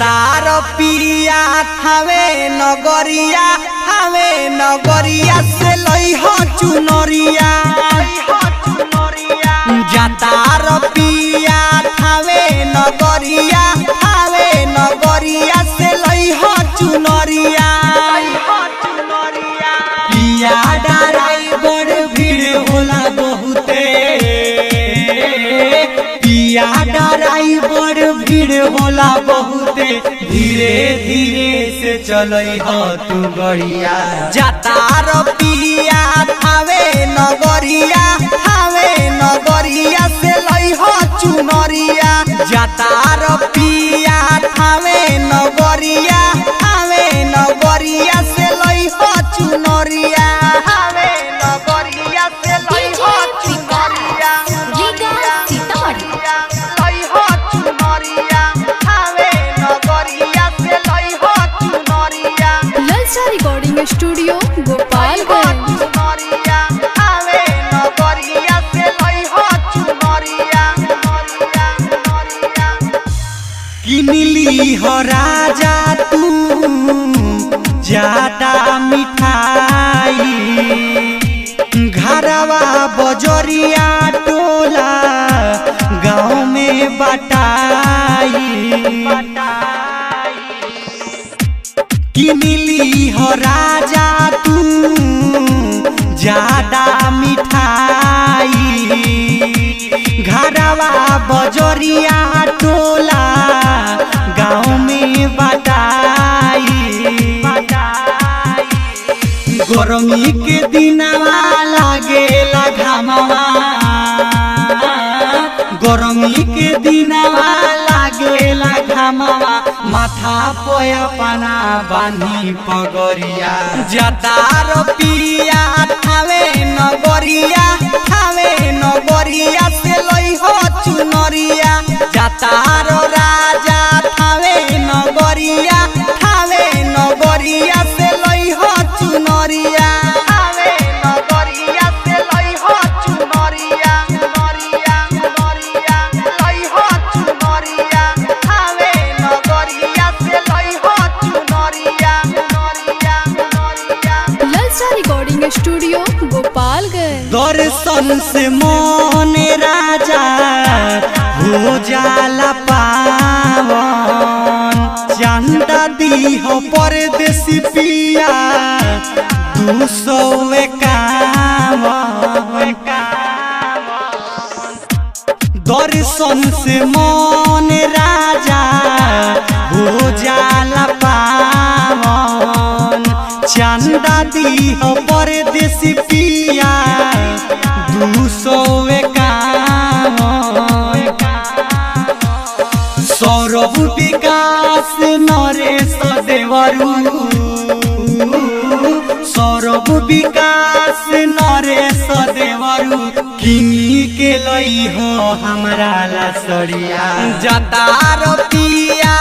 जातार पिया थावे नगरिया से लइह चुनरिया जातार पिया थावे नगरिया से लइह चुनरिया पिया डराई बड़ भीड़ होला बहुते पिया डराई बड़ भीड़ होला बहुते धीरे धीरे से चलई हो तू गड़िया जातार पिया थावे नगरिया से लई हो चुनरिया जातार पिया थावे नगरिया से लई हो चुनरिया रिकॉर्डिंग स्टूडियो गोपालगंज। किनली हो राजा तू ज्यादा मिठाई घरवा बजरिया टोला गाँव में बटाई किनली हो राजा तू ज्यादा मिठाई घरवा बजरिया टोला गाँव में बटाई गर्मी के दिनवा लागेला घामवा गर्मी के दिनवा लागेला घामवा माथा पोय पना बानी पगरिया जातार पिया थावे नगरिया से लई हो चुनरिया जातार राजा थावे नगरिया से लई हो चुनरिया रिकॉर्डिंग स्टूडियो गोपालगंज। दर्शन से मन राजा हो जाला पावन चंदा दी हो परदेसी पिया 251 दर्शन से मन राजा हो जाला पावन चंदा दी हो परदेसी पिया 251 सौरभ विकास नरेश देवरू सौरभ विकास नरेश देवरू किनी के लई हो हमरा लसड़िया जातार पिया